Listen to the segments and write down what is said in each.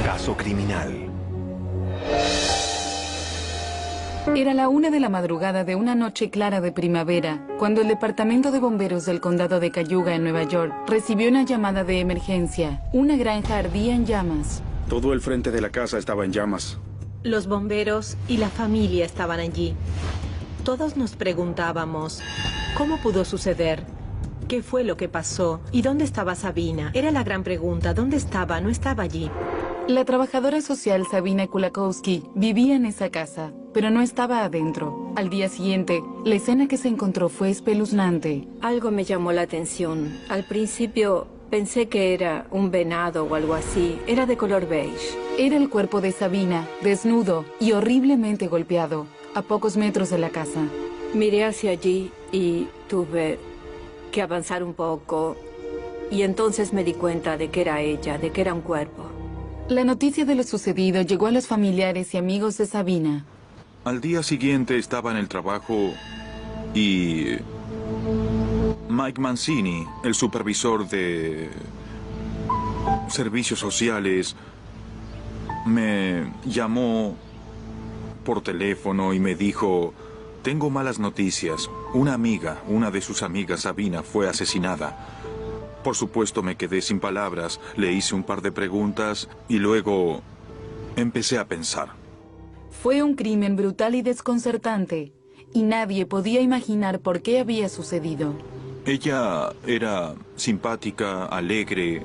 Caso criminal. Era la 1 de la madrugada de una noche clara de primavera, cuando el Departamento de Bomberos del Condado de Cayuga, en Nueva York, recibió una llamada de emergencia. Una granja ardía en llamas. Todo el frente de la casa estaba en llamas. Los bomberos y la familia estaban allí. Todos nos preguntábamos, ¿cómo pudo suceder? ¿Qué fue lo que pasó? ¿Y dónde estaba Sabina? Era la gran pregunta. ¿Dónde estaba? No estaba allí. La trabajadora social Sabina Kulakowski vivía en esa casa, pero no estaba adentro. Al día siguiente, la escena que se encontró fue espeluznante. Algo me llamó la atención. Al principio pensé que era un venado o algo así. Era de color beige. Era el cuerpo de Sabina, desnudo y horriblemente golpeado, a pocos metros de la casa. Miré hacia allí y tuve que avanzar un poco. Y entonces me di cuenta de que era ella, de que era un cuerpo. La noticia de lo sucedido llegó a los familiares y amigos de Sabina. Al día siguiente estaba en el trabajo y Mike Mancini, el supervisor de servicios sociales, me llamó por teléfono y me dijo: tengo malas noticias. Una de sus amigas, Sabina, fue asesinada. Por supuesto, me quedé sin palabras, le hice un par de preguntas y luego empecé a pensar. Fue un crimen brutal y desconcertante, y nadie podía imaginar por qué había sucedido. Ella era simpática, alegre,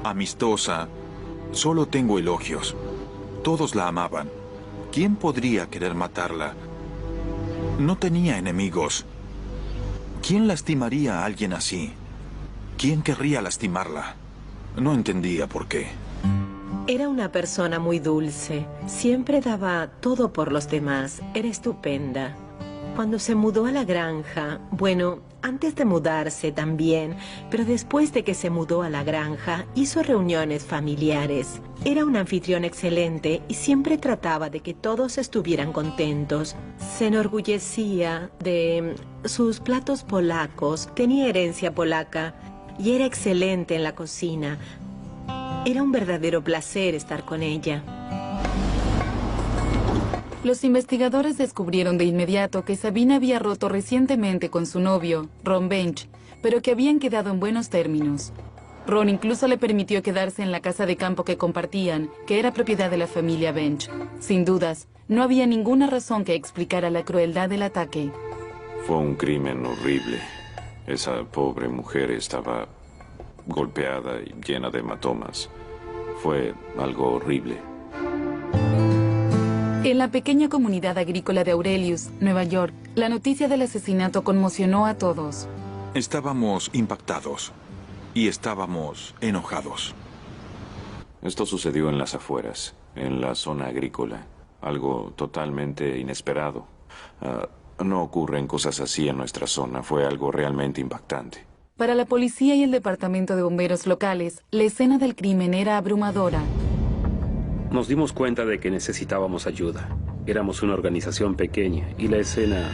amistosa. Solo tengo elogios. Todos la amaban. ¿Quién podría querer matarla? No tenía enemigos. ¿Quién lastimaría a alguien así? ¿Quién querría lastimarla? No entendía por qué. Era una persona muy dulce. Siempre daba todo por los demás. Era estupenda. Cuando se mudó a la granja, bueno, antes de mudarse también, pero después de que se mudó a la granja, hizo reuniones familiares. Era un anfitrión excelente y siempre trataba de que todos estuvieran contentos. Se enorgullecía de sus platos polacos. Tenía herencia polaca y era excelente en la cocina. Era un verdadero placer estar con ella. Los investigadores descubrieron de inmediato que Sabina había roto recientemente con su novio, Ron Bench, pero que habían quedado en buenos términos. Ron incluso le permitió quedarse en la casa de campo que compartían, que era propiedad de la familia Bench. Sin dudas, no había ninguna razón que explicara la crueldad del ataque. Fue un crimen horrible. Esa pobre mujer estaba golpeada y llena de hematomas. Fue algo horrible. En la pequeña comunidad agrícola de Aurelius, Nueva York, la noticia del asesinato conmocionó a todos. Estábamos impactados y estábamos enojados. Esto sucedió en las afueras, en la zona agrícola. Algo totalmente inesperado. No ocurren cosas así en nuestra zona. Fue algo realmente impactante. Para la policía y el departamento de bomberos locales, la escena del crimen era abrumadora. Nos dimos cuenta de que necesitábamos ayuda. Éramos una organización pequeña y la escena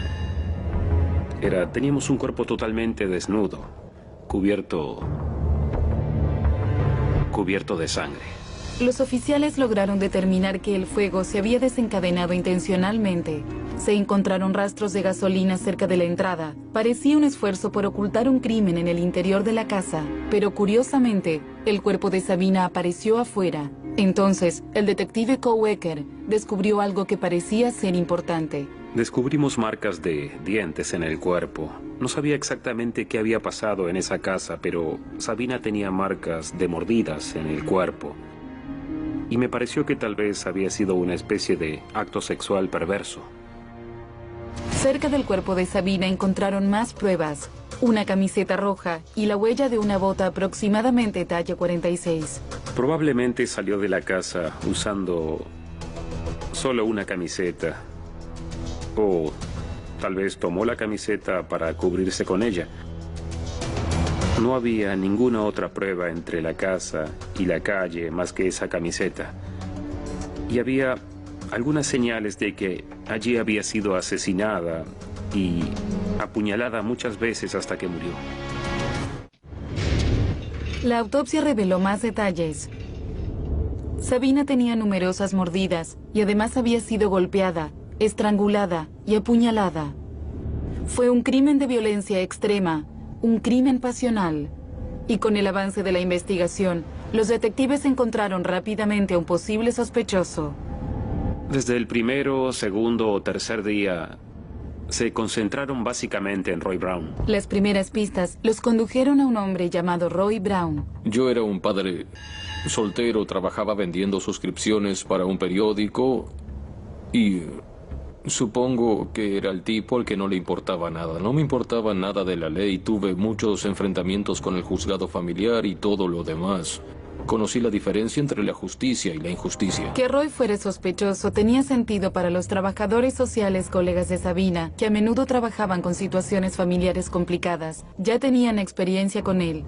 era... Teníamos un cuerpo totalmente desnudo, cubierto de sangre. Los oficiales lograron determinar que el fuego se había desencadenado intencionalmente. Se encontraron rastros de gasolina cerca de la entrada. Parecía un esfuerzo por ocultar un crimen en el interior de la casa, pero curiosamente, el cuerpo de Sabina apareció afuera. Entonces, el detective Cowecker descubrió algo que parecía ser importante. Descubrimos marcas de dientes en el cuerpo. No sabía exactamente qué había pasado en esa casa, pero Sabina tenía marcas de mordidas en el cuerpo. Y me pareció que tal vez había sido una especie de acto sexual perverso. Cerca del cuerpo de Sabina encontraron más pruebas. Una camiseta roja y la huella de una bota aproximadamente talla 46. Probablemente salió de la casa usando solo una camiseta. O tal vez tomó la camiseta para cubrirse con ella. No había ninguna otra prueba entre la casa y la calle más que esa camiseta. Y había algunas señales de que allí había sido asesinada y apuñalada muchas veces hasta que murió. La autopsia reveló más detalles. Sabina tenía numerosas mordidas y además había sido golpeada, estrangulada y apuñalada. Fue un crimen de violencia extrema, un crimen pasional. Y con el avance de la investigación, los detectives encontraron rápidamente a un posible sospechoso. Desde el primero, segundo o tercer día, se concentraron básicamente en Roy Brown. Las primeras pistas los condujeron a un hombre llamado Roy Brown. Yo era un padre soltero, trabajaba vendiendo suscripciones para un periódico y supongo que era el tipo al que no le importaba nada. No me importaba nada de la ley, tuve muchos enfrentamientos con el juzgado familiar y todo lo demás. Conocí la diferencia entre la justicia y la injusticia. Que Roy fuera sospechoso tenía sentido para los trabajadores sociales colegas de Sabina, que a menudo trabajaban con situaciones familiares complicadas. Ya tenían experiencia con él.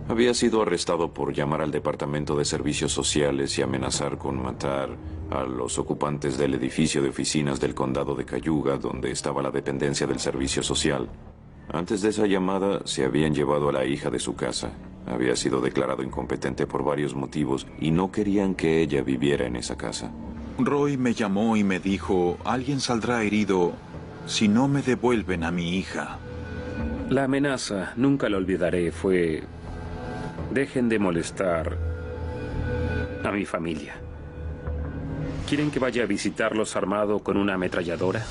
Había sido arrestado por llamar al Departamento de Servicios Sociales y amenazar con matar a los ocupantes del edificio de oficinas del condado de Cayuga, donde estaba la dependencia del servicio social. Antes de esa llamada, se habían llevado a la hija de su casa. Había sido declarado incompetente por varios motivos y no querían que ella viviera en esa casa. Roy me llamó y me dijo, alguien saldrá herido si no me devuelven a mi hija. La amenaza, nunca la olvidaré, fue: dejen de molestar a mi familia. ¿Quieren que vaya a visitarlos armado con una ametralladora?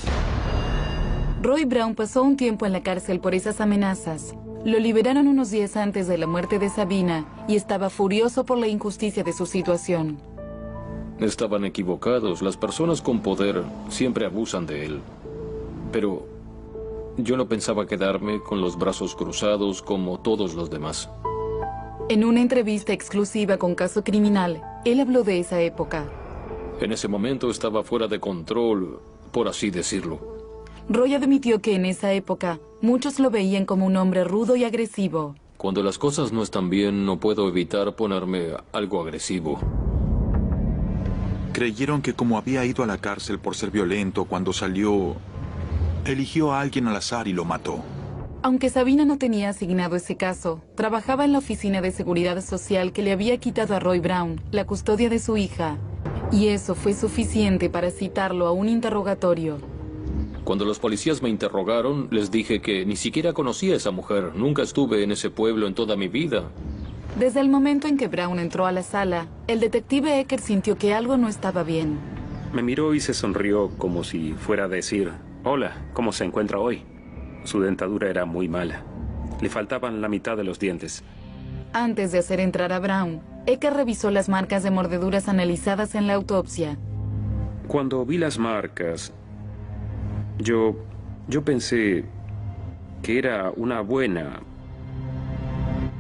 Roy Brown pasó un tiempo en la cárcel por esas amenazas. Lo liberaron unos días antes de la muerte de Sabina y estaba furioso por la injusticia de su situación. Estaban equivocados. Las personas con poder siempre abusan de él. Pero yo no pensaba quedarme con los brazos cruzados como todos los demás. En una entrevista exclusiva con Caso Criminal, él habló de esa época. En ese momento estaba fuera de control, por así decirlo. Roy admitió que en esa época muchos lo veían como un hombre rudo y agresivo. Cuando las cosas no están bien, no puedo evitar ponerme algo agresivo. Creyeron que como había ido a la cárcel por ser violento cuando salió, eligió a alguien al azar y lo mató. Aunque Sabina no tenía asignado ese caso, trabajaba en la oficina de seguridad social que le había quitado a Roy Brown la custodia de su hija. Y eso fue suficiente para citarlo a un interrogatorio. Cuando los policías me interrogaron, les dije que ni siquiera conocía a esa mujer. Nunca estuve en ese pueblo en toda mi vida. Desde el momento en que Brown entró a la sala, el detective Ecker sintió que algo no estaba bien. Me miró y se sonrió como si fuera a decir: hola, ¿cómo se encuentra hoy? Su dentadura era muy mala. Le faltaban la mitad de los dientes. Antes de hacer entrar a Brown, Ecker revisó las marcas de mordeduras analizadas en la autopsia. Cuando vi las marcas, yo pensé que era una buena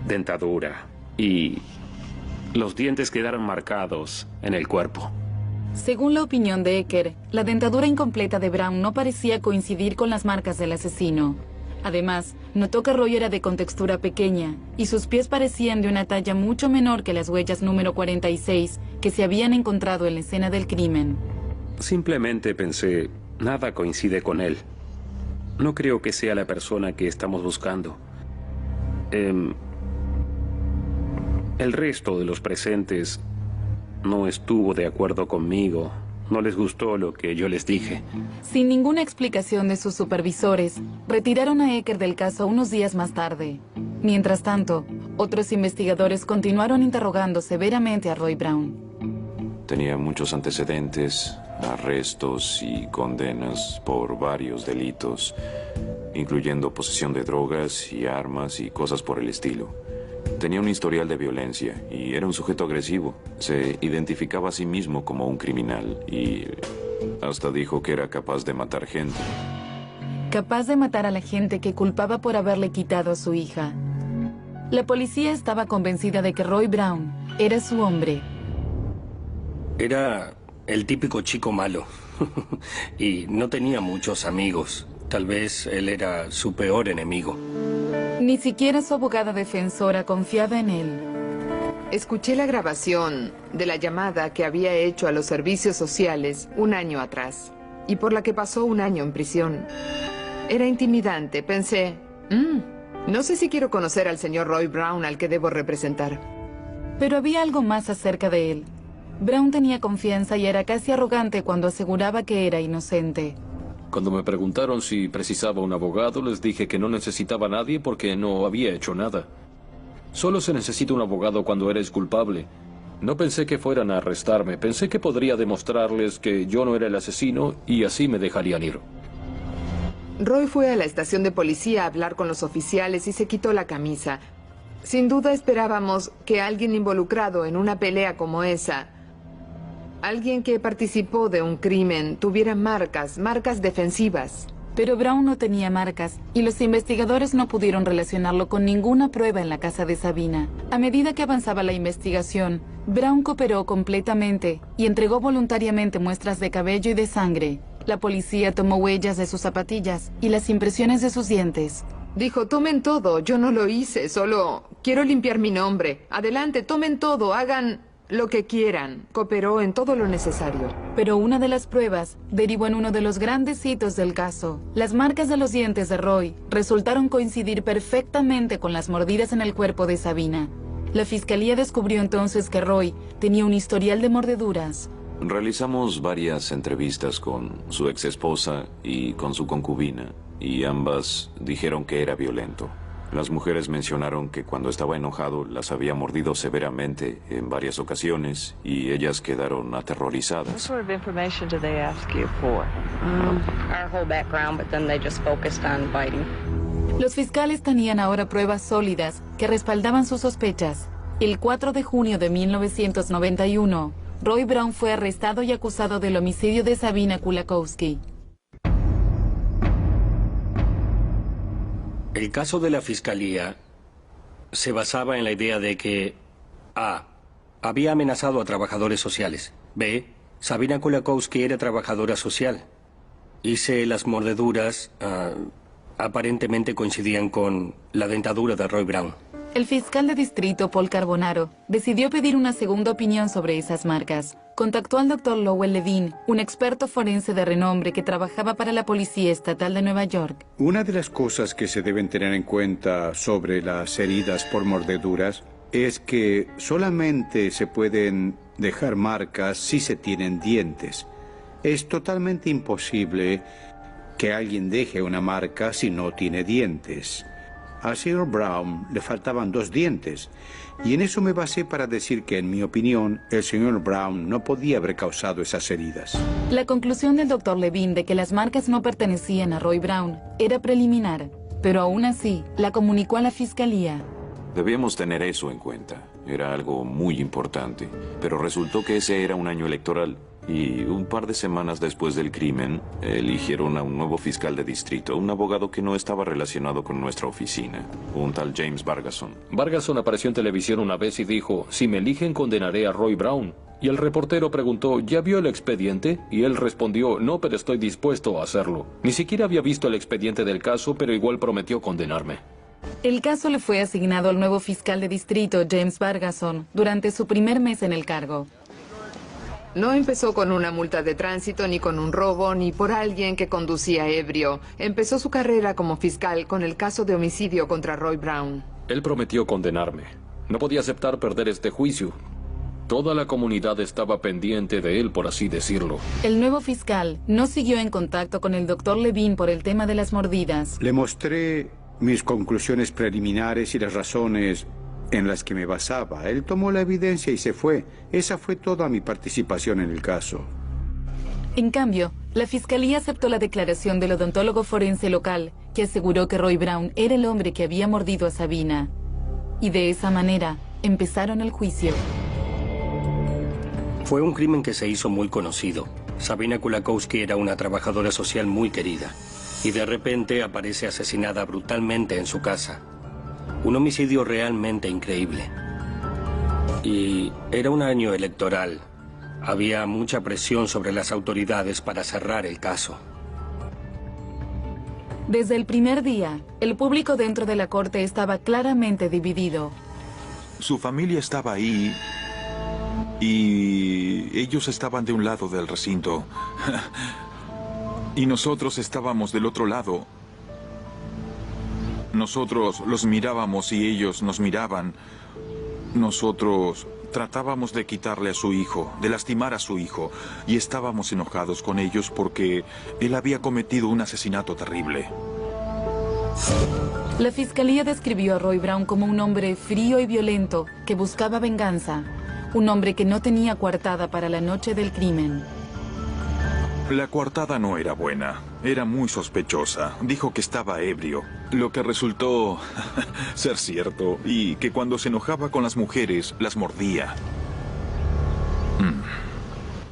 dentadura y los dientes quedaron marcados en el cuerpo. Según la opinión de Ecker, la dentadura incompleta de Brown no parecía coincidir con las marcas del asesino. Además, notó que Roy era de contextura pequeña y sus pies parecían de una talla mucho menor que las huellas número 46 que se habían encontrado en la escena del crimen. Simplemente pensé, nada coincide con él. No creo que sea la persona que estamos buscando. El resto de los presentes no estuvo de acuerdo conmigo. No les gustó lo que yo les dije. Sin ninguna explicación de sus supervisores, retiraron a Ecker del caso unos días más tarde. Mientras tanto, otros investigadores continuaron interrogando severamente a Roy Brown. Tenía muchos antecedentes, arrestos y condenas por varios delitos, incluyendo posesión de drogas y armas y cosas por el estilo. Tenía un historial de violencia y era un sujeto agresivo. Se identificaba a sí mismo como un criminal y hasta dijo que era capaz de matar gente. Capaz de matar a la gente que culpaba por haberle quitado a su hija. La policía estaba convencida de que Roy Brown era su hombre. Era el típico chico malo y no tenía muchos amigos. Tal vez él era su peor enemigo. Ni siquiera su abogada defensora confiaba en él. Escuché la grabación de la llamada que había hecho a los servicios sociales un año atrás y por la que pasó un año en prisión. Era intimidante. Pensé, no sé si quiero conocer al señor Roy Brown al que debo representar. Pero había algo más acerca de él. Brown tenía confianza y era casi arrogante cuando aseguraba que era inocente. Cuando me preguntaron si precisaba un abogado, les dije que no necesitaba a nadie porque no había hecho nada. Solo se necesita un abogado cuando eres culpable. No pensé que fueran a arrestarme. Pensé que podría demostrarles que yo no era el asesino y así me dejarían ir. Roy fue a la estación de policía a hablar con los oficiales y se quitó la camisa. Sin duda esperábamos que alguien involucrado en una pelea como esa, alguien que participó de un crimen, tuviera marcas defensivas. Pero Brown no tenía marcas y los investigadores no pudieron relacionarlo con ninguna prueba en la casa de Sabina. A medida que avanzaba la investigación, Brown cooperó completamente y entregó voluntariamente muestras de cabello y de sangre. La policía tomó huellas de sus zapatillas y las impresiones de sus dientes. Dijo, tomen todo, yo no lo hice, solo quiero limpiar mi nombre. Adelante, tomen todo, hagan lo que quieran. Cooperó en todo lo necesario. Pero una de las pruebas derivó en uno de los grandes hitos del caso. Las marcas de los dientes de Roy resultaron coincidir perfectamente con las mordidas en el cuerpo de Sabina. La fiscalía descubrió entonces que Roy tenía un historial de mordeduras. Realizamos varias entrevistas con su ex esposa y con su concubina, y ambas dijeron que era violento. Las mujeres mencionaron que cuando estaba enojado las había mordido severamente en varias ocasiones y ellas quedaron aterrorizadas. What sort of information did they ask you for? Our whole background, but then they just focused on biting. Los fiscales tenían ahora pruebas sólidas que respaldaban sus sospechas. El 4 de junio de 1991, Roy Brown fue arrestado y acusado del homicidio de Sabina Kulakowski. El caso de la fiscalía se basaba en la idea de que A. Había amenazado a trabajadores sociales. B. Sabina Kulakowski era trabajadora social. Y C. Las mordeduras aparentemente coincidían con la dentadura de Roy Brown. El fiscal de distrito, Paul Carbonaro, decidió pedir una segunda opinión sobre esas marcas. Contactó al Dr. Lowell Levine, un experto forense de renombre que trabajaba para la Policía Estatal de Nueva York. Una de las cosas que se deben tener en cuenta sobre las heridas por mordeduras es que solamente se pueden dejar marcas si se tienen dientes. Es totalmente imposible que alguien deje una marca si no tiene dientes. Al señor Brown le faltaban 2 dientes, y en eso me basé para decir que, en mi opinión, el señor Brown no podía haber causado esas heridas. La conclusión del Dr. Levine de que las marcas no pertenecían a Roy Brown era preliminar, pero aún así la comunicó a la fiscalía. Debíamos tener eso en cuenta. Era algo muy importante. Pero resultó que ese era un año electoral. Y un par de semanas después del crimen, eligieron a un nuevo fiscal de distrito, un abogado que no estaba relacionado con nuestra oficina, un tal James Vargason. Vargason apareció en televisión una vez y dijo, si me eligen condenaré a Roy Brown. Y el reportero preguntó, ¿ya vio el expediente? Y él respondió, no, pero estoy dispuesto a hacerlo. Ni siquiera había visto el expediente del caso, pero igual prometió condenarme. El caso le fue asignado al nuevo fiscal de distrito, James Vargason, durante su primer mes en el cargo. No empezó con una multa de tránsito, ni con un robo, ni por alguien que conducía ebrio. Empezó su carrera como fiscal con el caso de homicidio contra Roy Brown. Él prometió condenarme. No podía aceptar perder este juicio. Toda la comunidad estaba pendiente de él, por así decirlo. El nuevo fiscal no siguió en contacto con el Dr. Levine por el tema de las mordidas. Le mostré mis conclusiones preliminares y las razones en las que me basaba. Él tomó la evidencia y se fue. Esa fue toda mi participación en el caso. En cambio, la fiscalía aceptó la declaración del odontólogo forense local, que aseguró que Roy Brown era el hombre que había mordido a Sabina. Y de esa manera, empezaron el juicio. Fue un crimen que se hizo muy conocido. Sabina Kulakowski era una trabajadora social muy querida. Y de repente aparece asesinada brutalmente en su casa. Un homicidio realmente increíble. Y era un año electoral. Había mucha presión sobre las autoridades para cerrar el caso. Desde el primer día, el público dentro de la corte estaba claramente dividido. Su familia estaba ahí y ellos estaban de un lado del recinto y nosotros estábamos del otro lado. Nosotros los mirábamos y ellos nos miraban. Nosotros Tratábamos de quitarle a su hijo, de lastimar a su hijo, y estábamos enojados con ellos porque él había cometido un asesinato terrible. La fiscalía describió a Roy Brown como un hombre frío y violento que buscaba venganza. Un hombre que no tenía coartada para la noche del crimen. La coartada no era buena. Era muy sospechosa. Dijo que estaba ebrio, lo que resultó ser cierto, y que cuando se enojaba con las mujeres, las mordía.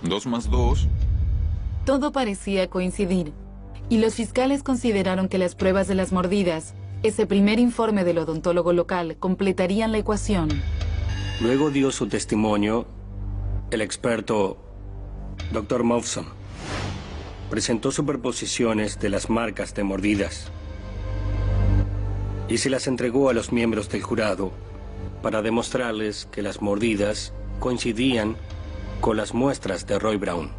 2 más 2. Todo parecía coincidir, y los fiscales consideraron que las pruebas de las mordidas, ese primer informe del odontólogo local, completarían la ecuación. Luego dio su testimonio el experto Dr. Mawson. Presentó superposiciones de las marcas de mordidas y se las entregó a los miembros del jurado para demostrarles que las mordidas coincidían con las muestras de Roy Brown.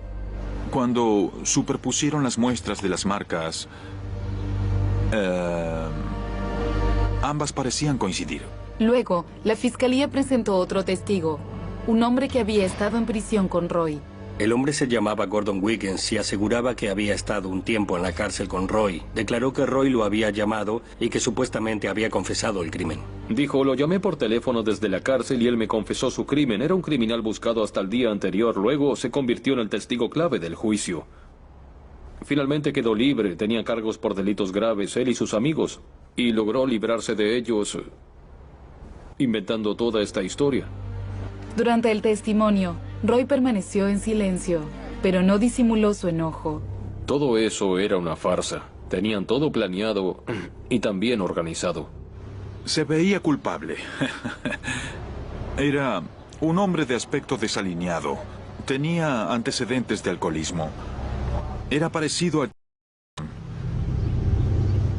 Cuando superpusieron las muestras de las marcas, ambas parecían coincidir. Luego, la fiscalía presentó otro testigo, un hombre que había estado en prisión con Roy. El hombre se llamaba Gordon Wiggins y aseguraba que había estado un tiempo en la cárcel con Roy. Declaró que Roy lo había llamado y que supuestamente había confesado el crimen. Dijo, lo llamé por teléfono desde la cárcel y él me confesó su crimen. Era un criminal buscado hasta el día anterior. Luego se convirtió en el testigo clave del juicio. Finalmente quedó libre. Tenía cargos por delitos graves, él y sus amigos. Y logró librarse de ellos inventando toda esta historia. Durante el testimonio, Roy permaneció en silencio, pero no disimuló su enojo. Todo eso era una farsa. Tenían todo planeado y también organizado. Se veía culpable. Era un hombre de aspecto desalineado. Tenía antecedentes de alcoholismo. Era parecido a...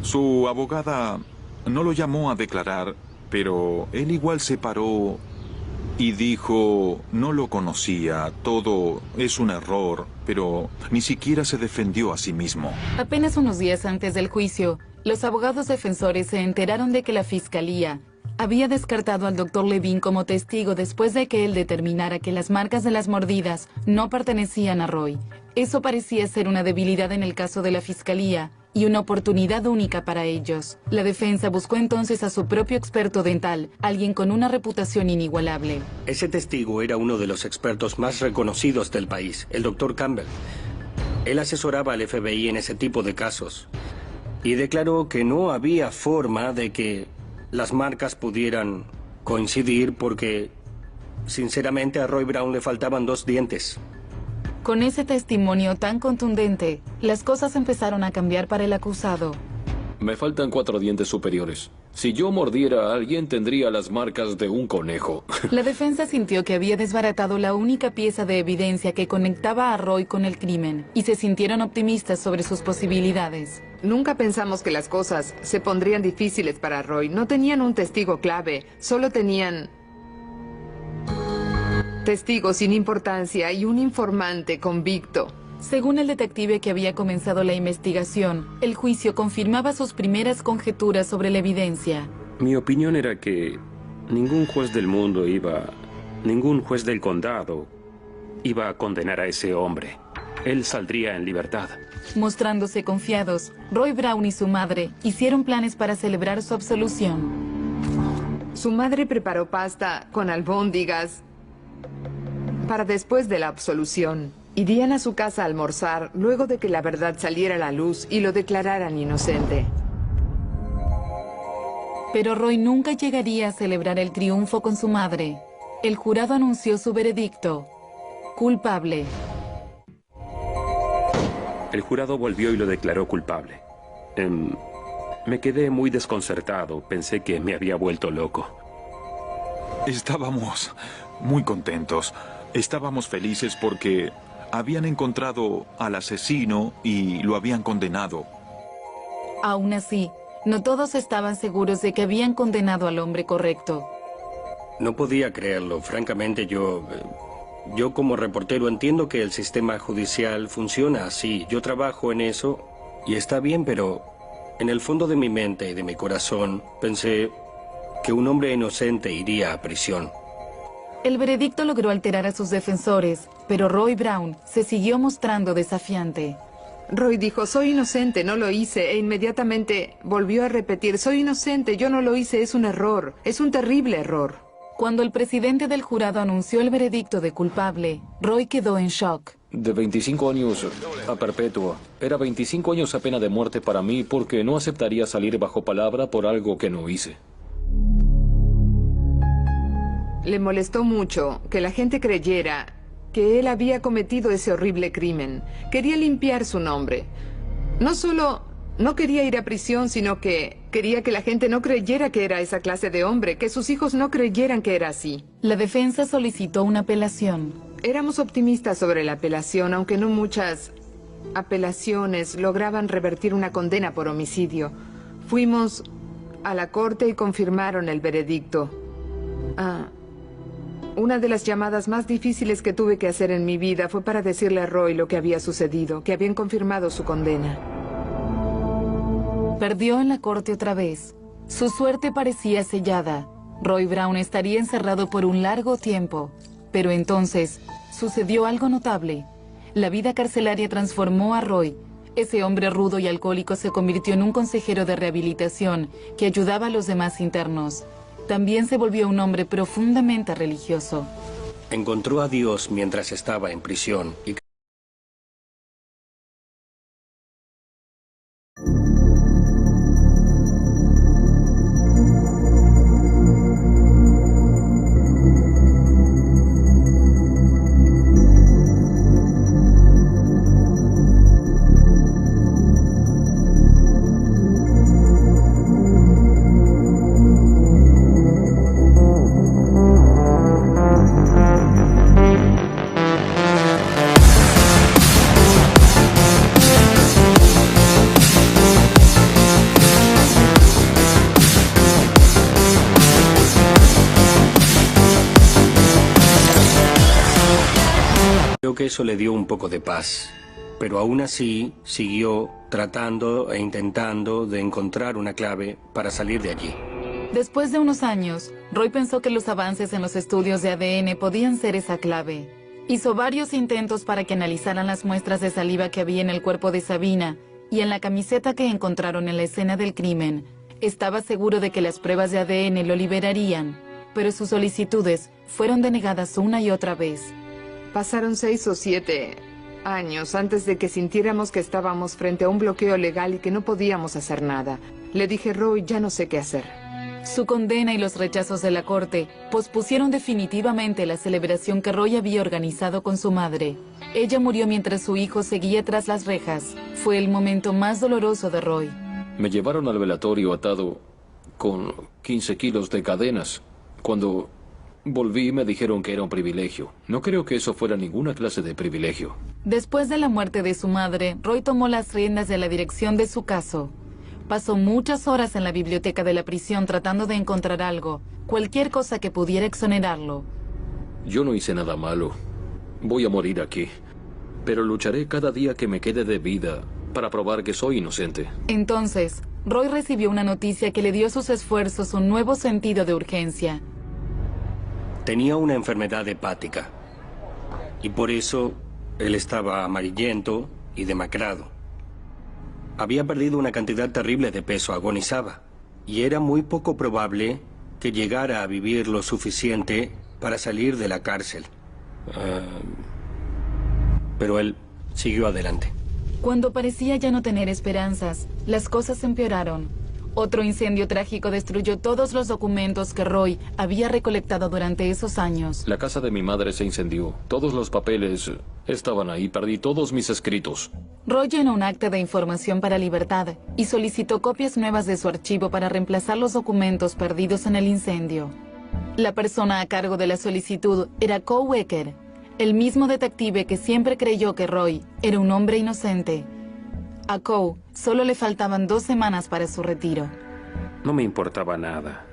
Su abogada no lo llamó a declarar, pero él igual se paró y dijo, no lo conocía, todo es un error, pero ni siquiera se defendió a sí mismo. Apenas unos días antes del juicio, los abogados defensores se enteraron de que la fiscalía había descartado al Dr. Levine como testigo después de que él determinara que las marcas de las mordidas no pertenecían a Roy. Eso parecía ser una debilidad en el caso de la fiscalía y una oportunidad única para ellos. La defensa buscó entonces a su propio experto dental, alguien con una reputación inigualable. Ese testigo era uno de los expertos más reconocidos del país, el Dr. Campbell. Él asesoraba al FBI en ese tipo de casos y declaró que no había forma de que las marcas pudieran coincidir porque, sinceramente, a Roy Brown le faltaban 2 dientes. Con ese testimonio tan contundente, las cosas empezaron a cambiar para el acusado. Me faltan 4 dientes superiores. Si yo mordiera a alguien, tendría las marcas de un conejo. La defensa sintió que había desbaratado la única pieza de evidencia que conectaba a Roy con el crimen, y se sintieron optimistas sobre sus posibilidades. Nunca pensamos que las cosas se pondrían difíciles para Roy. No tenían un testigo clave, solo tenían testigos sin importancia y un informante convicto. Según el detective que había comenzado la investigación, el juicio confirmaba sus primeras conjeturas sobre la evidencia. Mi opinión era que ningún juez del mundo ningún juez del condado iba a condenar a ese hombre. Él saldría en libertad. Mostrándose confiados, Roy Brown y su madre hicieron planes para celebrar su absolución. Su madre preparó pasta con albóndigas para después de la absolución. Irían a su casa a almorzar luego de que la verdad saliera a la luz y lo declararan inocente. Pero Roy nunca llegaría a celebrar el triunfo con su madre. El jurado anunció su veredicto: culpable. El jurado volvió y lo declaró culpable. Me quedé muy desconcertado. Pensé que me había vuelto loco. Estábamos muy contentos. Estábamos felices porque habían encontrado al asesino y lo habían condenado. Aún así, no todos estaban seguros de que habían condenado al hombre correcto. No podía creerlo. Francamente, yo como reportero entiendo que el sistema judicial funciona así. Yo trabajo en eso y está bien, pero en el fondo de mi mente y de mi corazón pensé que un hombre inocente iría a prisión. El veredicto logró alterar a sus defensores, pero Roy Brown se siguió mostrando desafiante. Roy dijo, soy inocente, no lo hice, e inmediatamente volvió a repetir, soy inocente, yo no lo hice, es un error, es un terrible error. Cuando el presidente del jurado anunció el veredicto de culpable, Roy quedó en shock. De 25 años a perpetua. Era 25 años a pena de muerte para mí porque no aceptaría salir bajo palabra por algo que no hice. Le molestó mucho que la gente creyera que él había cometido ese horrible crimen. Quería limpiar su nombre. No solo no quería ir a prisión, sino que quería que la gente no creyera que era esa clase de hombre, que sus hijos no creyeran que era así. La defensa solicitó una apelación. Éramos optimistas sobre la apelación, aunque no muchas apelaciones lograban revertir una condena por homicidio. Fuimos a la corte y confirmaron el veredicto. Una de las llamadas más difíciles que tuve que hacer en mi vida fue para decirle a Roy lo que había sucedido, que habían confirmado su condena. Perdió en la corte otra vez. Su suerte parecía sellada. Roy Brown estaría encerrado por un largo tiempo. Pero entonces sucedió algo notable. La vida carcelaria transformó a Roy. Ese hombre rudo y alcohólico se convirtió en un consejero de rehabilitación que ayudaba a los demás internos. También se volvió un hombre profundamente religioso. Encontró a Dios mientras estaba en prisión y que eso le dio un poco de paz, pero aún así siguió tratando e intentando de encontrar una clave para salir de allí. Después de unos años, Roy pensó que los avances en los estudios de ADN podían ser esa clave. Hizo varios intentos para que analizaran las muestras de saliva que había en el cuerpo de Sabina y en la camiseta que encontraron en la escena del crimen. Estaba seguro de que las pruebas de ADN lo liberarían, pero sus solicitudes fueron denegadas una y otra vez. Pasaron 6 o 7 años antes de que sintiéramos que estábamos frente a un bloqueo legal y que no podíamos hacer nada. Le dije, Roy, ya no sé qué hacer. Su condena y los rechazos de la corte pospusieron definitivamente la celebración que Roy había organizado con su madre. Ella murió mientras su hijo seguía tras las rejas. Fue el momento más doloroso de Roy. Me llevaron al velatorio atado con 15 kilos de cadenas. Cuando volví me dijeron que era un privilegio. No creo que eso fuera ninguna clase de privilegio. Después de la muerte de su madre, Roy tomó las riendas de la dirección de su caso. Pasó muchas horas en la biblioteca de la prisión tratando de encontrar algo, cualquier cosa que pudiera exonerarlo. Yo no hice nada malo. Voy a morir aquí. Pero lucharé cada día que me quede de vida para probar que soy inocente. Entonces, Roy recibió una noticia que le dio a sus esfuerzos un nuevo sentido de urgencia. Tenía una enfermedad hepática y por eso él estaba amarillento y demacrado. Había perdido una cantidad terrible de peso, agonizaba, y era muy poco probable que llegara a vivir lo suficiente para salir de la cárcel. Pero él siguió adelante. Cuando parecía ya no tener esperanzas, las cosas empeoraron. Otro incendio trágico destruyó todos los documentos que Roy había recolectado durante esos años. La casa de mi madre se incendió. Todos los papeles estaban ahí. Perdí todos mis escritos. Roy llenó un acta de información para libertad y solicitó copias nuevas de su archivo para reemplazar los documentos perdidos en el incendio. La persona a cargo de la solicitud era Coe Wecker, el mismo detective que siempre creyó que Roy era un hombre inocente. A Coe solo le faltaban 2 semanas para su retiro. No me importaba nada.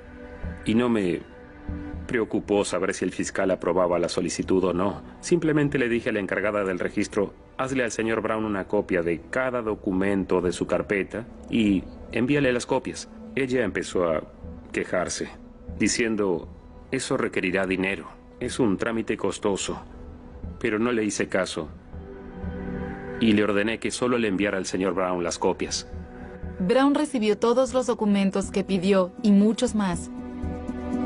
Y no me preocupó saber si el fiscal aprobaba la solicitud o no. Simplemente le dije a la encargada del registro, hazle al señor Brown una copia de cada documento de su carpeta y envíale las copias. Ella empezó a quejarse, diciendo, eso requerirá dinero. Es un trámite costoso, pero no le hice caso. Y le ordené que solo le enviara al señor Brown las copias. Brown recibió todos los documentos que pidió y muchos más.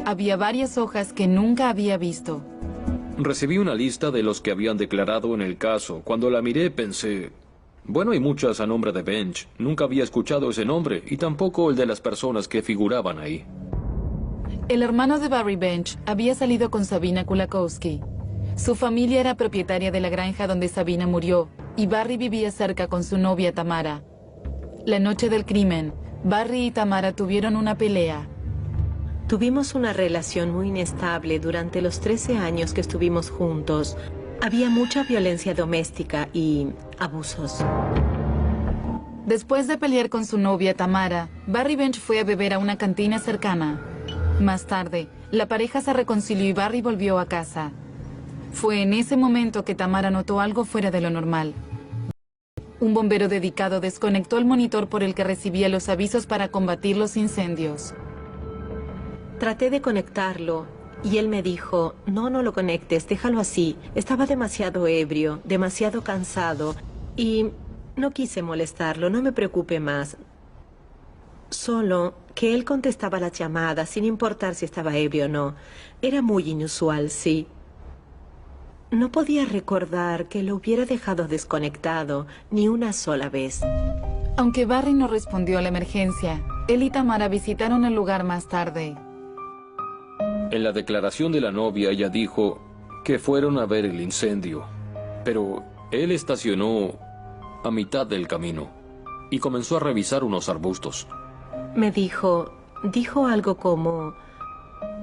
Había varias hojas que nunca había visto. Recibí una lista de los que habían declarado en el caso. Cuando la miré pensé, bueno, hay muchas a nombre de Bench. Nunca había escuchado ese nombre y tampoco el de las personas que figuraban ahí. El hermano de Barry Bench había salido con Sabina Kulakowski. Su familia era propietaria de la granja donde Sabina murió y Barry vivía cerca con su novia Tamara. La noche del crimen, Barry y Tamara tuvieron una pelea. Tuvimos una relación muy inestable durante los 13 años que estuvimos juntos. Había mucha violencia doméstica y abusos. Después de pelear con su novia Tamara, Barry Bench fue a beber a una cantina cercana. Más tarde, la pareja se reconcilió y Barry volvió a casa. Fue en ese momento que Tamara notó algo fuera de lo normal. Un bombero dedicado desconectó el monitor por el que recibía los avisos para combatir los incendios. Traté de conectarlo y él me dijo, no lo conectes, déjalo así. Estaba demasiado ebrio, demasiado cansado y no quise molestarlo, no me preocupe más. Solo que él contestaba las llamadas sin importar si estaba ebrio o no. Era muy inusual, sí. No podía recordar que lo hubiera dejado desconectado ni una sola vez. Aunque Barry no respondió a la emergencia, él y Tamara visitaron el lugar más tarde. En la declaración de la novia ella dijo que fueron a ver el incendio, pero él estacionó a mitad del camino y comenzó a revisar unos arbustos. Me dijo algo como,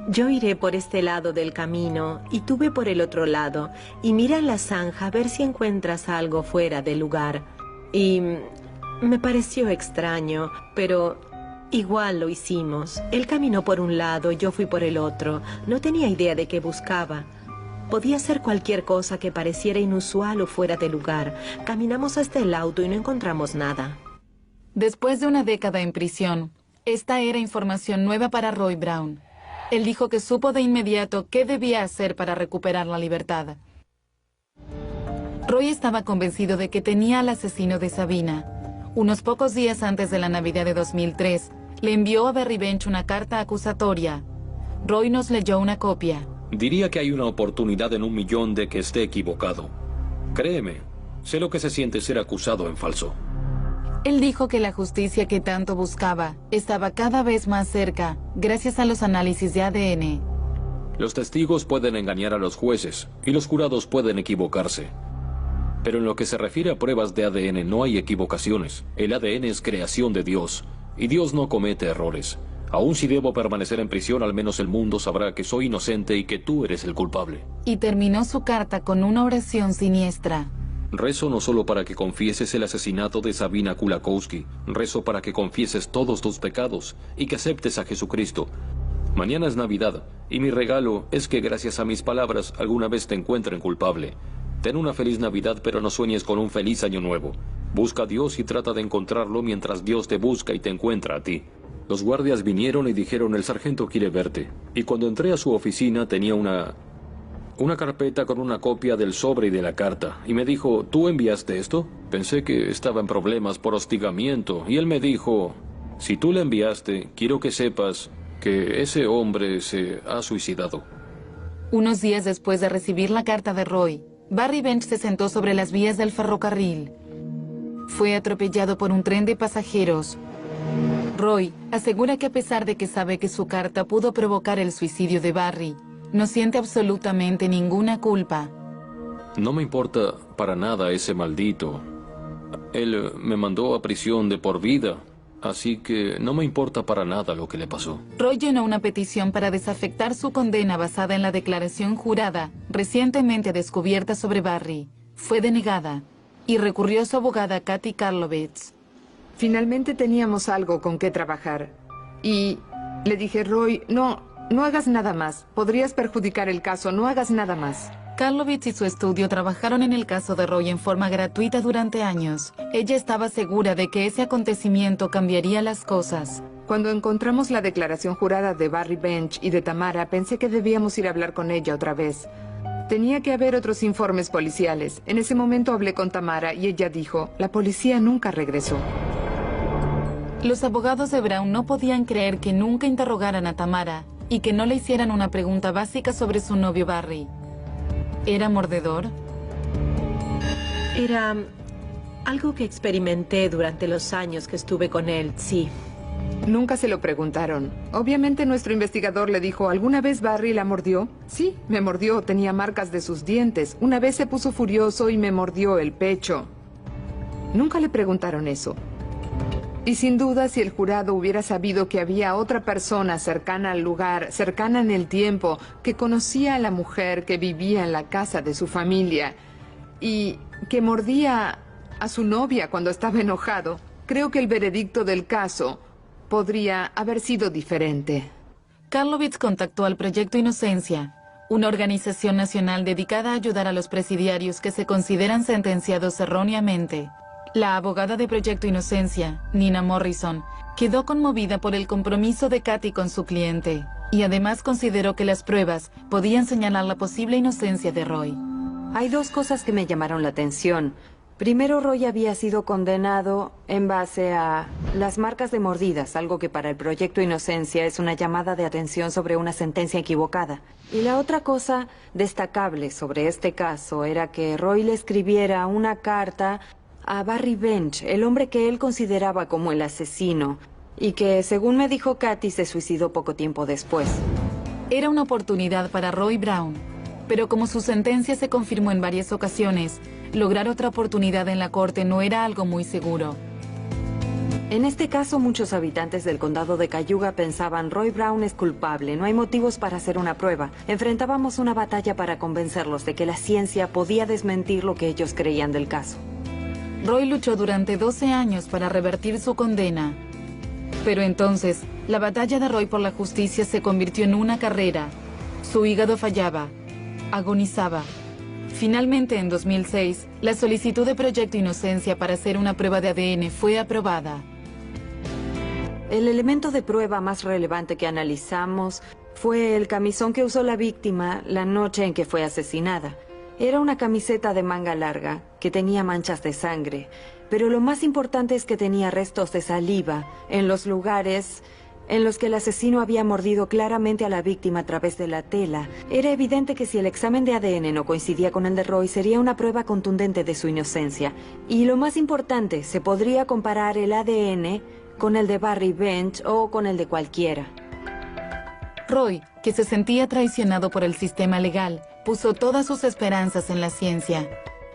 yo iré por este lado del camino y tú ve por el otro lado y mira en la zanja a ver si encuentras algo fuera del lugar. Y me pareció extraño, pero igual lo hicimos. Él caminó por un lado, yo fui por el otro. No tenía idea de qué buscaba. Podía ser cualquier cosa que pareciera inusual o fuera de lugar. Caminamos hasta el auto y no encontramos nada. Después de una década en prisión, esta era información nueva para Roy Brown. Él dijo que supo de inmediato qué debía hacer para recuperar la libertad. Roy estaba convencido de que tenía al asesino de Sabina. Unos pocos días antes de la Navidad de 2003, le envió a Barry Bench una carta acusatoria. Roy nos leyó una copia. Diría que hay una oportunidad en 1.000.000 de que esté equivocado. Créeme, sé lo que se siente ser acusado en falso. Él dijo que la justicia que tanto buscaba estaba cada vez más cerca, gracias a los análisis de ADN. Los testigos pueden engañar a los jueces y los jurados pueden equivocarse. Pero en lo que se refiere a pruebas de ADN no hay equivocaciones. El ADN es creación de Dios, y Dios no comete errores. Aún si debo permanecer en prisión, al menos el mundo sabrá que soy inocente y que tú eres el culpable. Y terminó su carta con una oración siniestra. Rezo no solo para que confieses el asesinato de Sabina Kulakowski, rezo para que confieses todos tus pecados y que aceptes a Jesucristo. Mañana es Navidad, y mi regalo es que gracias a mis palabras alguna vez te encuentren culpable. Ten una feliz Navidad, pero no sueñes con un feliz Año Nuevo. Busca a Dios y trata de encontrarlo mientras Dios te busca y te encuentra a ti. Los guardias vinieron y dijeron, el sargento quiere verte. Y cuando entré a su oficina tenía una carpeta con una copia del sobre y de la carta. Y me dijo, ¿tú enviaste esto? Pensé que estaba en problemas por hostigamiento. Y él me dijo, si tú le enviaste, quiero que sepas que ese hombre se ha suicidado. Unos días después de recibir la carta de Roy, Barry Bench se sentó sobre las vías del ferrocarril. Fue atropellado por un tren de pasajeros. Roy asegura que a pesar de que sabe que su carta pudo provocar el suicidio de Barry, no siente absolutamente ninguna culpa. No me importa para nada ese maldito. Él me mandó a prisión de por vida, así que no me importa para nada lo que le pasó. Roy llenó una petición para desafectar su condena basada en la declaración jurada recientemente descubierta sobre Barry. Fue denegada y recurrió a su abogada Kathy Karlovitz. Finalmente teníamos algo con qué trabajar. Y le dije, Roy, no hagas nada más. Podrías perjudicar el caso, no hagas nada más. Karlovitz y su estudio trabajaron en el caso de Roy en forma gratuita durante años. Ella estaba segura de que ese acontecimiento cambiaría las cosas. Cuando encontramos la declaración jurada de Barry Bench y de Tamara, pensé que debíamos ir a hablar con ella otra vez. Tenía que haber otros informes policiales. En ese momento hablé con Tamara y ella dijo, la policía nunca regresó. Los abogados de Brown no podían creer que nunca interrogaran a Tamara y que no le hicieran una pregunta básica sobre su novio Barry. ¿Era mordedor? Era algo que experimenté durante los años que estuve con él, sí. Nunca se lo preguntaron. Obviamente nuestro investigador le dijo, ¿alguna vez Barry la mordió? Sí, me mordió, tenía marcas de sus dientes. Una vez se puso furioso y me mordió el pecho. Nunca le preguntaron eso. Y sin duda, si el jurado hubiera sabido que había otra persona cercana al lugar, cercana en el tiempo, que conocía a la mujer que vivía en la casa de su familia y que mordía a su novia cuando estaba enojado, creo que el veredicto del caso podría haber sido diferente. Karlovitz contactó al Proyecto Inocencia, una organización nacional dedicada a ayudar a los presidiarios que se consideran sentenciados erróneamente. La abogada de Proyecto Inocencia, Nina Morrison, quedó conmovida por el compromiso de Kathy con su cliente y además consideró que las pruebas podían señalar la posible inocencia de Roy. Hay dos cosas que me llamaron la atención. Primero, Roy había sido condenado en base a las marcas de mordidas, algo que para el Proyecto Inocencia es una llamada de atención sobre una sentencia equivocada. Y la otra cosa destacable sobre este caso era que Roy le escribiera una carta a Barry Bench, el hombre que él consideraba como el asesino, y que, según me dijo Kathy, se suicidó poco tiempo después. Era una oportunidad para Roy Brown, pero como su sentencia se confirmó en varias ocasiones, lograr otra oportunidad en la corte no era algo muy seguro. En este caso, muchos habitantes del condado de Cayuga pensaban Roy Brown es culpable, no hay motivos para hacer una prueba. Enfrentábamos una batalla para convencerlos de que la ciencia podía desmentir lo que ellos creían del caso. Roy luchó durante 12 años para revertir su condena. Pero entonces, la batalla de Roy por la justicia se convirtió en una carrera. Su hígado fallaba, agonizaba. Finalmente, en 2006, la solicitud de Proyecto Inocencia para hacer una prueba de ADN fue aprobada. El elemento de prueba más relevante que analizamos fue el camisón que usó la víctima la noche en que fue asesinada. Era una camiseta de manga larga, que tenía manchas de sangre, pero lo más importante es que tenía restos de saliva en los lugares en los que el asesino había mordido claramente a la víctima a través de la tela. Era evidente que si el examen de ADN no coincidía con el de Roy, sería una prueba contundente de su inocencia. Y lo más importante, se podría comparar el ADN con el de Barry Bench o con el de cualquiera. Roy, que se sentía traicionado por el sistema legal, puso todas sus esperanzas en la ciencia.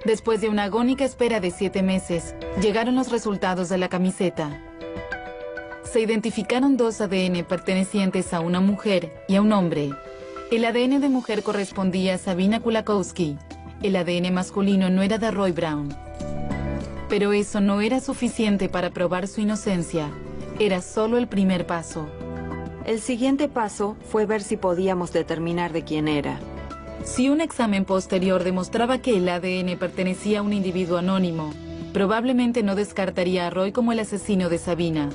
Después de una agónica espera de 7 meses, llegaron los resultados de la camiseta. Se identificaron 2 ADN pertenecientes a una mujer y a un hombre. El ADN de mujer correspondía a Sabina Kulakowski. El ADN masculino no era de Roy Brown. Pero eso no era suficiente para probar su inocencia. Era solo el primer paso. El siguiente paso fue ver si podíamos determinar de quién era. Si un examen posterior demostraba que el ADN pertenecía a un individuo anónimo, probablemente no descartaría a Roy como el asesino de Sabina.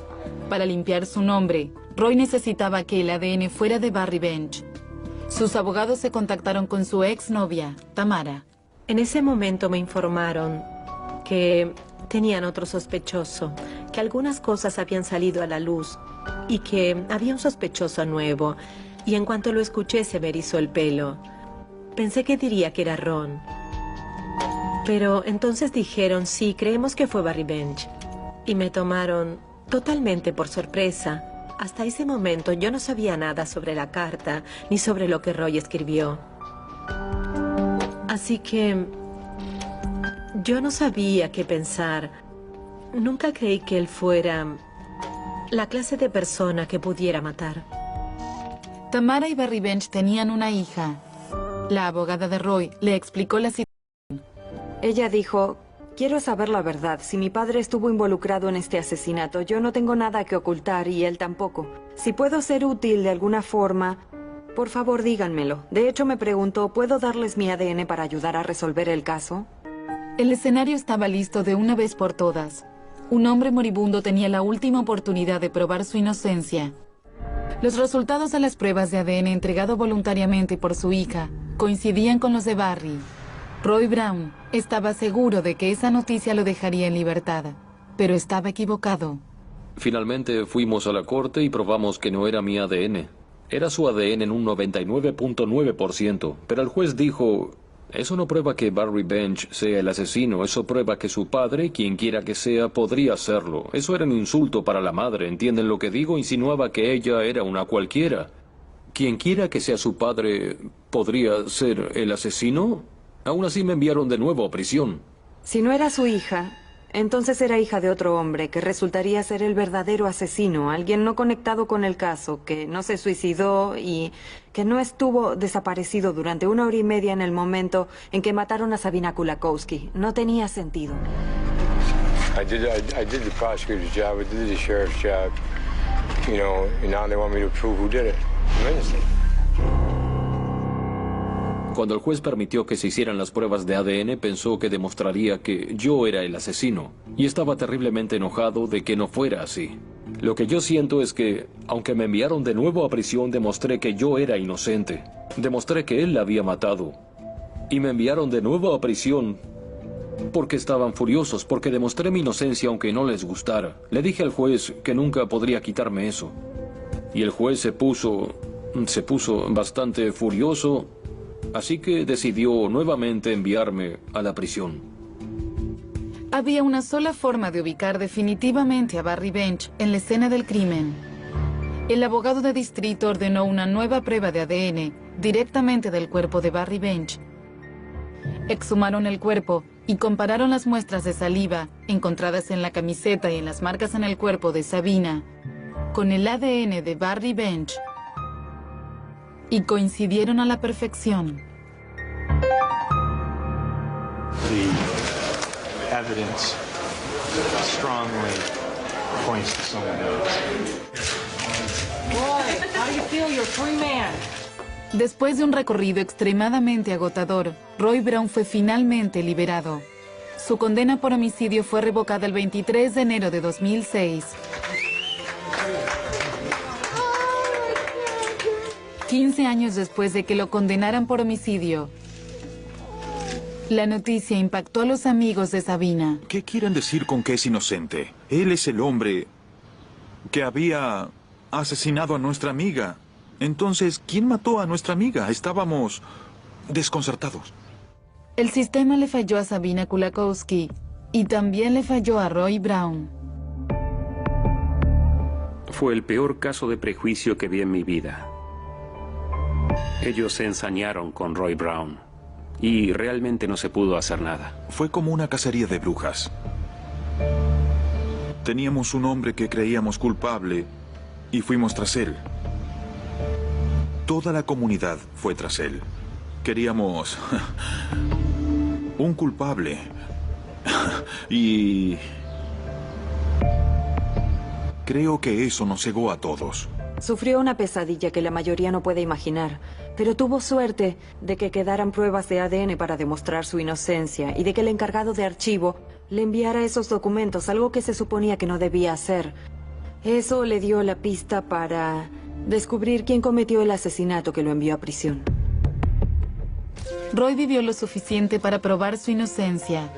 Para limpiar su nombre, Roy necesitaba que el ADN fuera de Barry Bench. Sus abogados se contactaron con su exnovia, Tamara. En ese momento me informaron que tenían otro sospechoso, que algunas cosas habían salido a la luz y que había un sospechoso nuevo. Y en cuanto lo escuché se me erizó el pelo. Pensé que diría que era Ron. Pero entonces dijeron, sí, creemos que fue Barry Bench. Y me tomaron totalmente por sorpresa. Hasta ese momento yo no sabía nada sobre la carta, ni sobre lo que Roy escribió. Así que yo no sabía qué pensar. Nunca creí que él fuera la clase de persona que pudiera matar. Tamara y Barry Bench tenían una hija. La abogada de Roy le explicó la situación. Ella dijo, quiero saber la verdad. Si mi padre estuvo involucrado en este asesinato, yo no tengo nada que ocultar y él tampoco. Si puedo ser útil de alguna forma, por favor díganmelo. De hecho me preguntó, ¿puedo darles mi ADN para ayudar a resolver el caso? El escenario estaba listo de una vez por todas. un hombre moribundo tenía la última oportunidad de probar su inocencia. Los resultados de las pruebas de ADN entregado voluntariamente por su hija coincidían con los de Barry. Roy Brown estaba seguro de que esa noticia lo dejaría en libertad, pero estaba equivocado. Finalmente fuimos a la corte y probamos que no era mi ADN. Era su ADN en un 99.9%, pero el juez dijo: eso no prueba que Barry Bench sea el asesino, eso prueba que su padre, quien quiera que sea, podría serlo. Eso era un insulto para la madre, ¿entienden lo que digo? Insinuaba que ella era una cualquiera. Quien quiera que sea su padre, ¿podría ser el asesino? Aún así me enviaron de nuevo a prisión. Si no era su hija, entonces era hija de otro hombre que resultaría ser el verdadero asesino, alguien no conectado con el caso, que no se suicidó y que no estuvo desaparecido durante 1 hora y media en el momento en que mataron a Sabina Kulakowski. No tenía sentido. I did the prosecutor's job, I did the sheriff's job, you know, and now they want me to prove who did it. I'm innocent. Cuando el juez permitió que se hicieran las pruebas de ADN, pensó que demostraría que yo era el asesino, y estaba terriblemente enojado de que no fuera así. Lo que yo siento es que, aunque me enviaron de nuevo a prisión, demostré que yo era inocente. Demostré que él la había matado. Y me enviaron de nuevo a prisión porque estaban furiosos, porque demostré mi inocencia aunque no les gustara. Le dije al juez que nunca podría quitarme eso. Y el juez se puso bastante furioso. Así que decidió nuevamente enviarme a la prisión. Había una sola forma de ubicar definitivamente a Barry Bench en la escena del crimen. El abogado de distrito ordenó una nueva prueba de ADN directamente del cuerpo de Barry Bench. Exhumaron el cuerpo y compararon las muestras de saliva encontradas en la camiseta y en las marcas en el cuerpo de Sabina con el ADN de Barry Bench. Y coincidieron a la perfección. The evidence strongly points to someone else. Roy, how do you feel? You're a free man. Después de un recorrido extremadamente agotador, Roy Brown fue finalmente liberado. Su condena por homicidio fue revocada el 23 de enero de 2006. 15 años después de que lo condenaran por homicidio, la noticia impactó a los amigos de Sabina. ¿Qué quieren decir con que es inocente? Él es el hombre que había asesinado a nuestra amiga. Entonces, ¿quién mató a nuestra amiga? Estábamos desconcertados. El sistema le falló a Sabina Kulakowski y también le falló a Roy Brown. Fue el peor caso de prejuicio que vi en mi vida. Ellos se ensañaron con Roy Brown y realmente no se pudo hacer nada. Fue como una cacería de brujas. Teníamos un hombre que creíamos culpable y fuimos tras él. Toda la comunidad fue tras él. Queríamos un culpable. Y creo que eso nos cegó a todos. Sufrió una pesadilla que la mayoría no puede imaginar, pero tuvo suerte de que quedaran pruebas de ADN para demostrar su inocencia y de que el encargado de archivo le enviara esos documentos, algo que se suponía que no debía hacer. Eso le dio la pista para descubrir quién cometió el asesinato que lo envió a prisión. Roy vivió lo suficiente para probar su inocencia,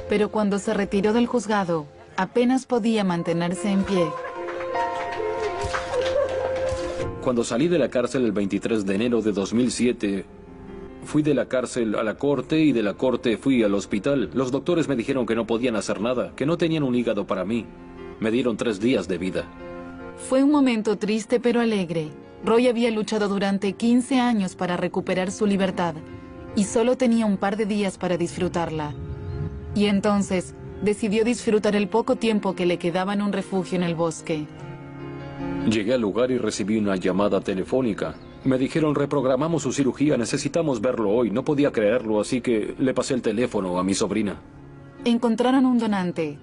pero cuando se retiró del juzgado, apenas podía mantenerse en pie. Cuando salí de la cárcel el 23 de enero de 2007, fui de la cárcel a la corte y de la corte fui al hospital. Los doctores me dijeron que no podían hacer nada, que no tenían un hígado para mí. Me dieron 3 días de vida. Fue un momento triste pero alegre. Roy había luchado durante 15 años para recuperar su libertad y solo tenía un par de días para disfrutarla. Y entonces decidió disfrutar el poco tiempo que le quedaba en un refugio en el bosque. Llegué al lugar y recibí una llamada telefónica. Me dijeron: reprogramamos su cirugía, necesitamos verlo hoy. No podía creerlo, así que le pasé el teléfono a mi sobrina. Encontraron un donante.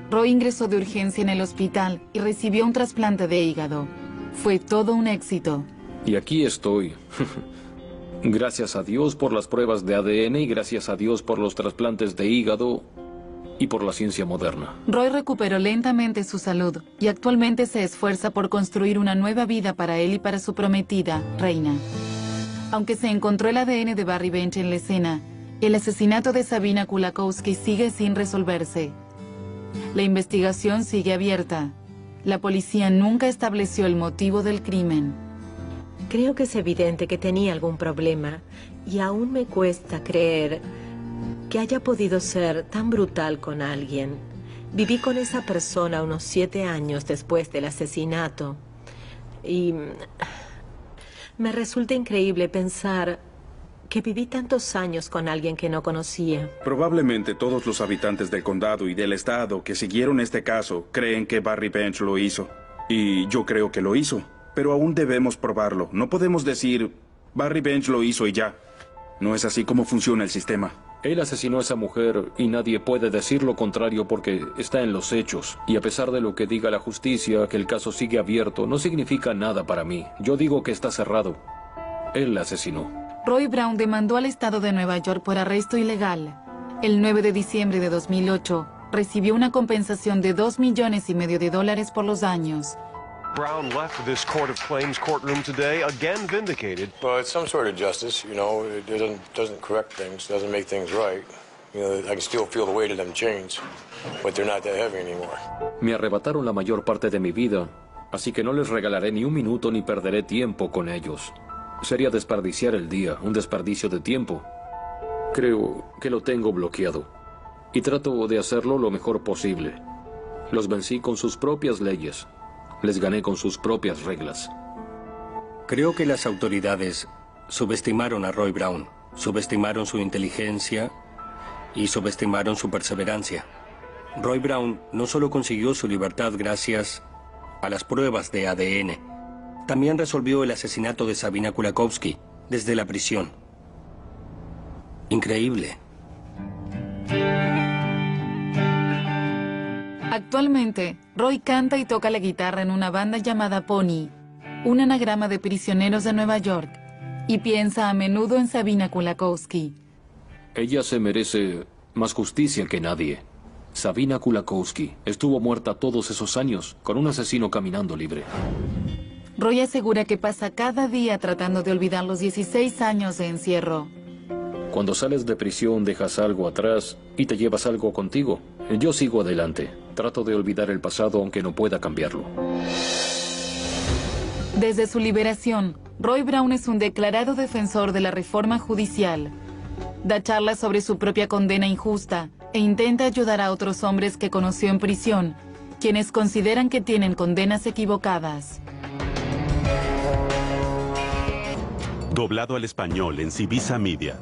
Roy ingresó de urgencia en el hospital y recibió un trasplante de hígado. Fue todo un éxito. Y aquí estoy. Gracias a Dios por las pruebas de ADN y gracias a Dios por los trasplantes de hígado y por la ciencia moderna. Roy recuperó lentamente su salud y actualmente se esfuerza por construir una nueva vida para él y para su prometida, Reina. Aunque se encontró el ADN de Barry Bench en la escena, el asesinato de Sabina Kulakowski sigue sin resolverse. La investigación sigue abierta. La policía nunca estableció el motivo del crimen. Creo que es evidente que tenía algún problema y aún me cuesta creer que haya podido ser tan brutal con alguien. Viví con esa persona unos 7 años después del asesinato y me resulta increíble pensar que viví tantos años con alguien que no conocía. Probablemente todos los habitantes del condado y del estado que siguieron este caso creen que Barry Bench lo hizo. Y yo creo que lo hizo, pero aún debemos probarlo. No podemos decir, Barry Bench lo hizo y ya. No es así como funciona el sistema. Él asesinó a esa mujer y nadie puede decir lo contrario porque está en los hechos. Y a pesar de lo que diga la justicia, que el caso sigue abierto, no significa nada para mí. Yo digo que está cerrado. Él la asesinó. Roy Brown demandó al estado de Nueva York por arresto ilegal. El 9 de diciembre de 2008, recibió una compensación de $2,5 millones por los daños. Brown left this court of claims courtroom today, again vindicated. Well, it's some sort of justice, you know. It doesn't correct things, doesn't make things right. You know, I can still feel the weight of them chains, but they're not that heavy anymore. Me arrebataron la mayor parte de mi vida, así que no les regalaré ni un minuto ni perderé tiempo con ellos. Sería desperdiciar el día, un desperdicio de tiempo. Creo que lo tengo bloqueado y trato de hacerlo lo mejor posible. Los vencí con sus propias leyes. Les gané con sus propias reglas. Creo que las autoridades subestimaron a Roy Brown, subestimaron su inteligencia y subestimaron su perseverancia. Roy Brown no solo consiguió su libertad gracias a las pruebas de ADN, también resolvió el asesinato de Sabina Kulakowski desde la prisión. Increíble. Actualmente, Roy canta y toca la guitarra en una banda llamada Pony, un anagrama de prisioneros de Nueva York, y piensa a menudo en Sabina Kulakowski. Ella se merece más justicia que nadie. Sabina Kulakowski estuvo muerta todos esos años, con un asesino caminando libre. Roy asegura que pasa cada día tratando de olvidar los 16 años de encierro. Cuando sales de prisión dejas algo atrás y te llevas algo contigo. Yo sigo adelante. Trato de olvidar el pasado aunque no pueda cambiarlo. Desde su liberación, Roy Brown es un declarado defensor de la reforma judicial. Da charlas sobre su propia condena injusta e intenta ayudar a otros hombres que conoció en prisión, quienes consideran que tienen condenas equivocadas. Doblado al español en Civisa Media.